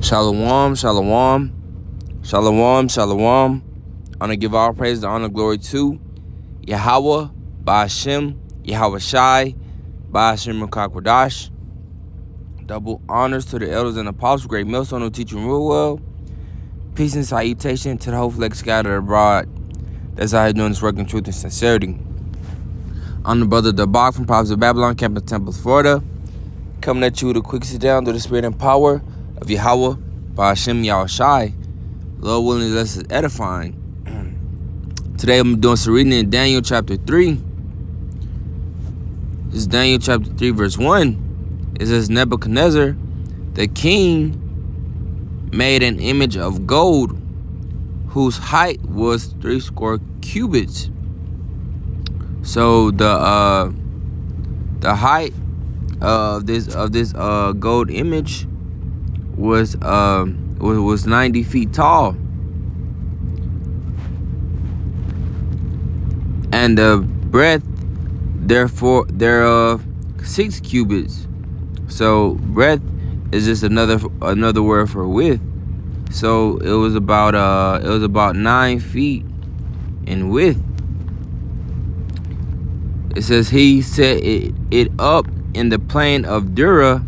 Shalom, shalom, shalom, shalom. I want to give all praise, the honor, glory to Yahweh, Ba'ashem, Yahweh Shai, Ba'ashem Rakakwadash. Double honors to the elders and apostles, great millstone who teach you real well. Peace and salutation to the whole flex scattered abroad. That's how you're doing this work in truth and sincerity. I'm the brother Dabak from Prophets of Babylon, Campus Temple, Florida. Coming at you with a quick sit down through the spirit and power of Yahweh, Ba'ashem, Yahweh Shai. Lord willing, this is edifying. Today I'm doing some reading in Daniel chapter 3. This is Daniel chapter 3 verse 1. It says, Nebuchadnezzar, the king, made an image of gold whose height was 60 cubits. So the height of this gold image was 90 feet tall, and the breadth therefore thereof 6 cubits. So breadth is just another word for width. So it was about 9 feet in width. It says he set it up in the plain of Dura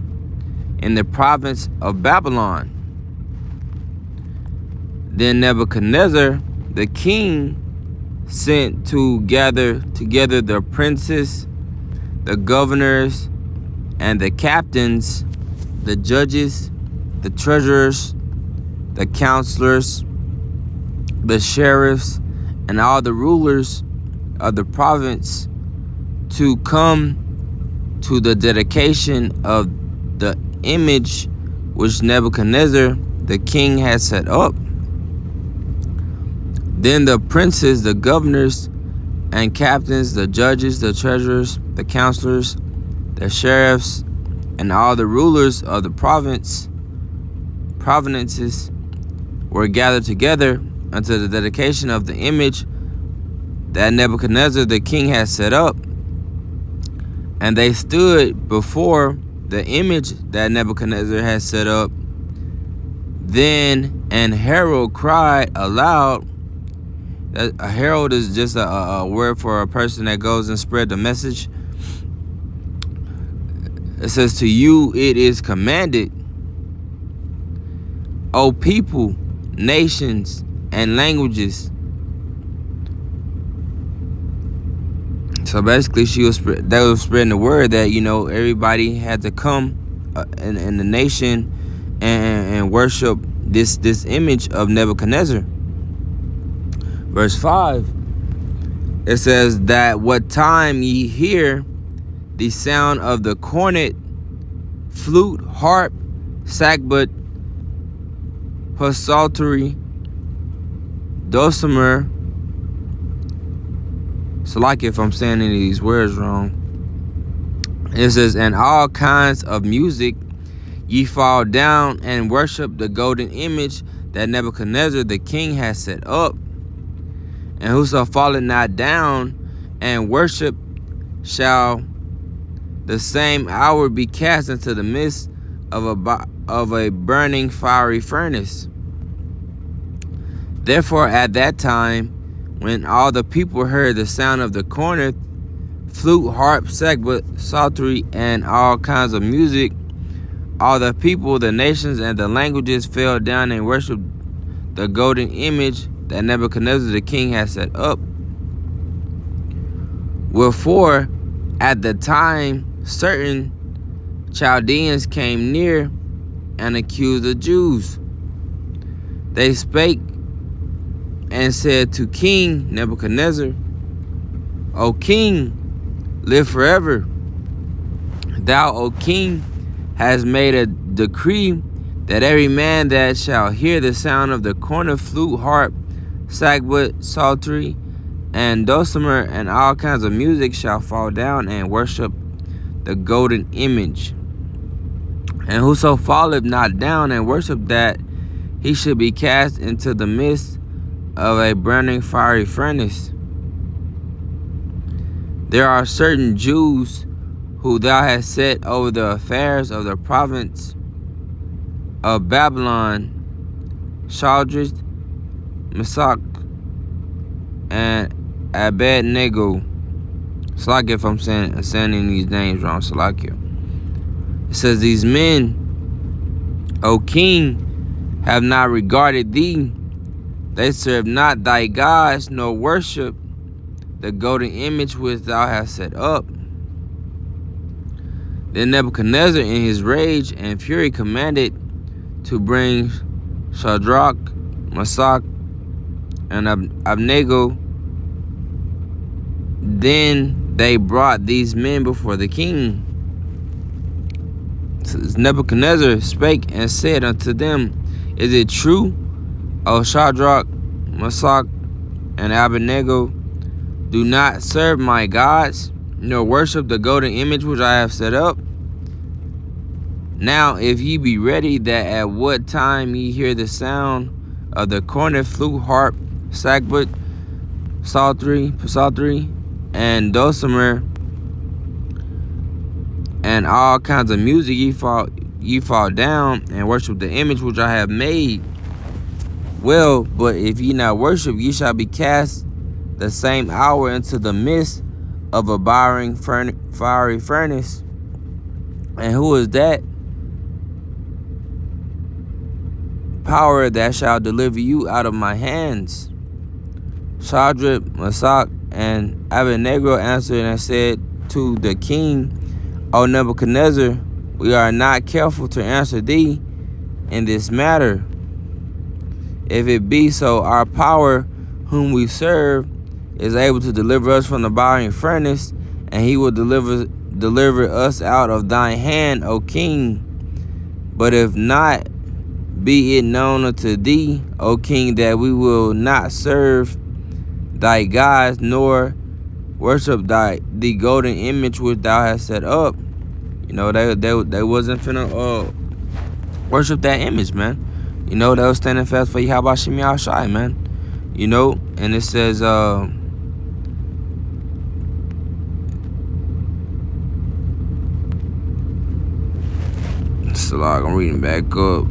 in the province of Babylon. Then Nebuchadnezzar the king sent to gather together the princes, the governors, and the captains, the judges, the treasurers, the counselors, the sheriffs, and all the rulers of the province to come to the dedication of the image which Nebuchadnezzar the king had set up. Then the princes, the governors, and captains, the judges, the treasurers, the counselors, the sheriffs, and all the rulers of the provinces were gathered together unto the dedication of the image that Nebuchadnezzar the king had set up. And they stood before the image that Nebuchadnezzar had set up. Then an herald cried aloud. A herald is just a word for a person that goes and spread the message. It says, to you it is commanded, O people, nations, and languages. So basically, they was spreading the word that, everybody had to come in the nation and worship this image of Nebuchadnezzar. Verse 5, it says that what time ye hear the sound of the cornet, flute, harp, sackbut, psaltery, dulcimer. So like if I'm saying any of these words wrong. It says, and all kinds of music, ye fall down and worship the golden image that Nebuchadnezzar the king has set up. And whoso falleth not down and worship shall the same hour be cast into the midst of a burning fiery furnace. Therefore at that time, when all the people heard the sound of the cornet, flute, harp, sackbut, psaltery, and all kinds of music, all the people, the nations, and the languages fell down and worshipped the golden image that Nebuchadnezzar the king had set up. Wherefore, at the time, certain Chaldeans came near and accused the Jews. They spake and said to King Nebuchadnezzar, O king, live forever. Thou, O king, hast made a decree that every man that shall hear the sound of the cornet, flute, harp, sackbut, psaltery, and dulcimer, and all kinds of music shall fall down and worship the golden image. And whoso falleth not down and worship that, he should be cast into the midst of a burning fiery furnace. There are certain Jews who thou hast set over the affairs of the province of Babylon, Shadrach, Meshach, and Abednego. Salakia if I'm saying these names wrong. Salakia. It says, these men, O king, have not regarded thee. They serve not thy gods, nor worship the golden image which thou hast set up. Then Nebuchadnezzar in his rage and fury commanded to bring Shadrach, Meshach, and Abednego. Then they brought these men before the king. Nebuchadnezzar spake and said unto them, Is it true, O Shadrach, Meshach, and Abednego, do not serve my gods, nor worship the golden image which I have set up? Now if ye be ready, that at what time ye hear the sound of the cornet, flute, harp, sackbut, psaltery, and dulcimer, and all kinds of music, ye fall down and worship the image which I have made. Well, but if ye not worship, ye shall be cast the same hour into the midst of a fiery furnace. And who is that power that shall deliver you out of my hands? Shadrach, Meshach, and Abednego answered and said to the king, O Nebuchadnezzar, we are not careful to answer thee in this matter. If it be so, our power, whom we serve, is able to deliver us from the burning furnace, and he will deliver us out of thine hand, O king. But if not, be it known unto thee, O king, that we will not serve thy gods, nor worship the golden image which thou hast set up. You know, they wasn't finna worship that image, man. You know, they was standing fast for Yahweh Shem Yahushai, man. You know, and it says Salag, I'm reading back up.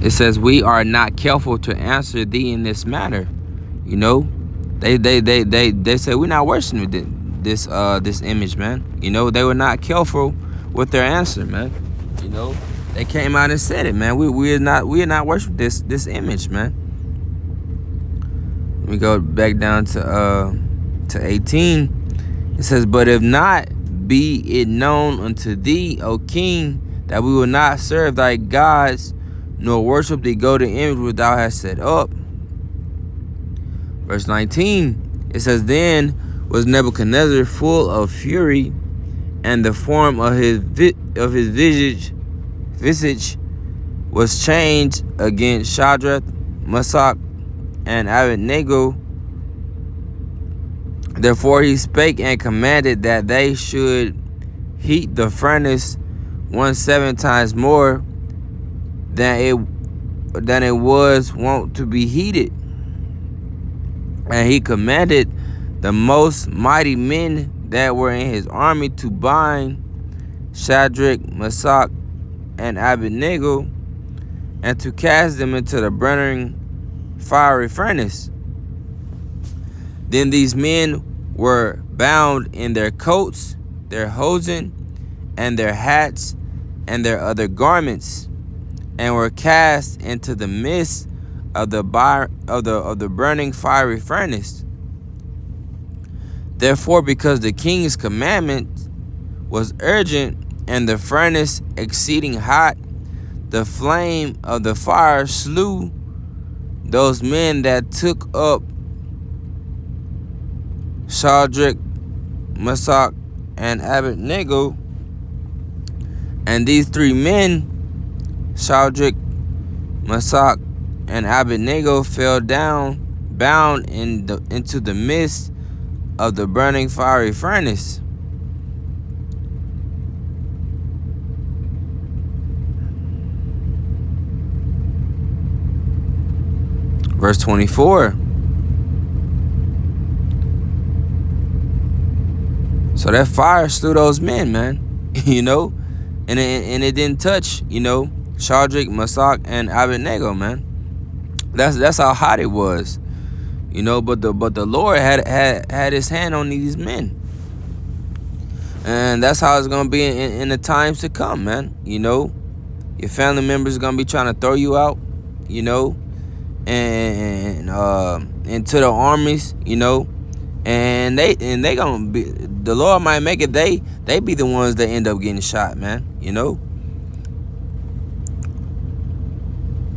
It says, we are not careful to answer thee in this matter. You know, they said we're not worshiping this image, man. You know, they were not careful with their answer, man. You know, they came out and said it, man. We are not worshiping this image, man. Let me go back down to 18. It says, but if not, be it known unto thee, O king, that we will not serve thy gods, nor worship the golden image which thou hast set up. Verse 19, it says, then was Nebuchadnezzar full of fury, and the form of his visage was changed against Shadrach, Meshach, and Abednego. Therefore he spake and commanded that they should heat the furnace 17 times more than it was wont to be heated. And he commanded the most mighty men that were in his army to bind Shadrach, Meshach, and Abednego, and to cast them into the burning fiery furnace. Then these men were bound in their coats, their hosen, and their hats, and their other garments, and were cast into the midst of the burning fiery furnace. Therefore, because the king's commandment was urgent, and the furnace exceeding hot, the flame of the fire slew those men that took up Shadrach, Meshach, and Abednego. And these three men, Shadrach, Meshach, and Abednego, fell down, bound into the midst of the burning fiery furnace. Verse 24. So that fire slew those men, man. You know, and it didn't touch, you know, Shadrach, Meshach, and Abednego, man. That's how hot it was, you know. But the Lord had His hand on these men, and that's how it's gonna be in the times to come, man. You know, your family members are gonna be trying to throw you out, you know, and into the armies, you know, and they gonna be, the Lord might make it they be the ones that end up getting shot, man. You know,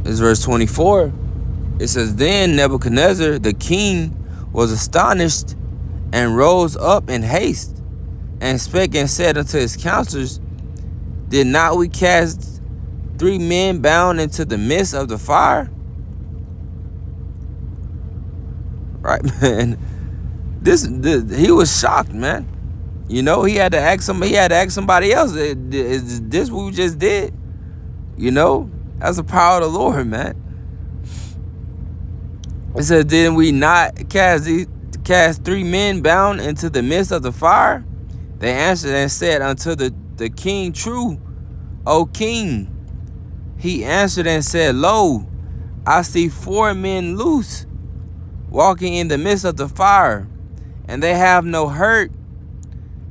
it's verse 24. It says, then Nebuchadnezzar the king was astonished, and rose up in haste, and spake and said unto his counselors, did not we cast 3 men bound into the midst of the fire? Right, man. This he was shocked, man. You know, he had to ask somebody else. Is this what we just did? You know, that's the power of the Lord, man. It says, did we not cast 3 men bound into the midst of the fire? They answered and said unto the king, true, O king. He answered and said, lo, I see 4 men loose, walking in the midst of the fire, and they have no hurt,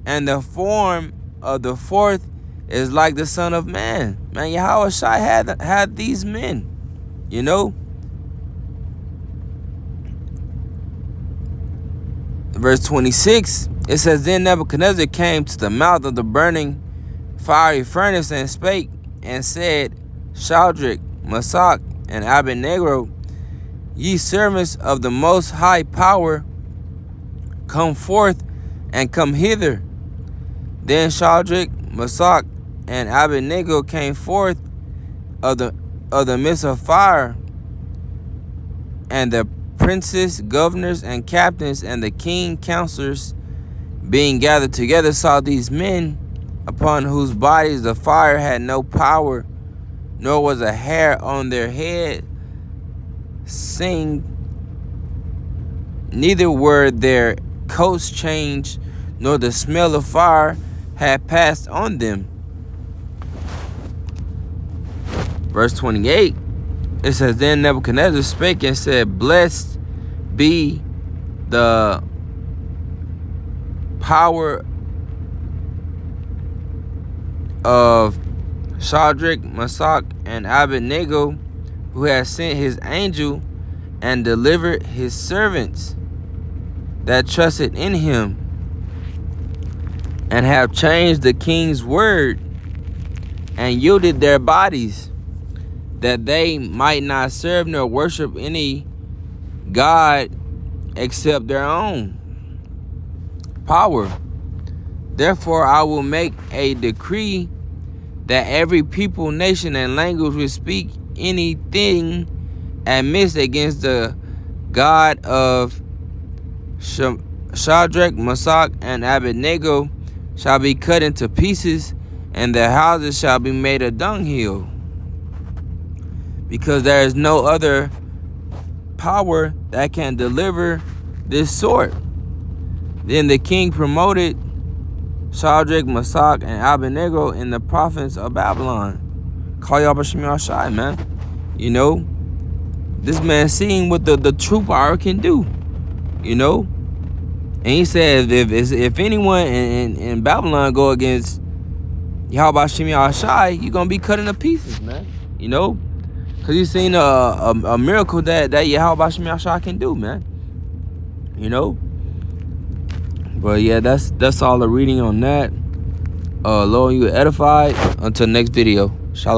and the form of the 4th is like the Son of Man. Man, Yahushua had these men, you know. Verse 26, it says, then Nebuchadnezzar came to the mouth of the burning fiery furnace, and spake and said, Shadrach, Meshach, and Abednego, ye servants of the most high power, come forth and come hither. Then Shadrach, Meshach, and Abednego came forth of the midst of fire, and the princes, governors, and captains, and the king counselors, being gathered together, saw these men, upon whose bodies the fire had no power, nor was a hair on their head, neither were their coats changed, nor the smell of fire had passed on them. Verse 28, it says, then Nebuchadnezzar spake and said, blessed be the power of Shadrach, Meshach, and Abednego, who has sent his angel and delivered his servants that trusted in him, and have changed the king's word, and yielded their bodies, that they might not serve nor worship any god except their own power. Therefore I will make a decree that every people, nation, and language will speak anything amiss against the God of Shadrach, Meshach, and Abednego shall be cut into pieces, and their houses shall be made a dunghill, because there is no other power that can deliver this sort. Then the king promoted Shadrach, Meshach, and Abednego in the province of Babylon. Call y'all B'Shem Yahshai, man. You know, this man seen what the true power can do. You know, and he said, if anyone in Babylon go against Yahweh B'Shem Yahshai, you're gonna be cut into pieces, man. You know, because you seen a miracle that Yahweh B'Shem Yahshai can do, man. You know. But yeah, that's all the reading on that. Lord, you edified. Until next video. Shalom.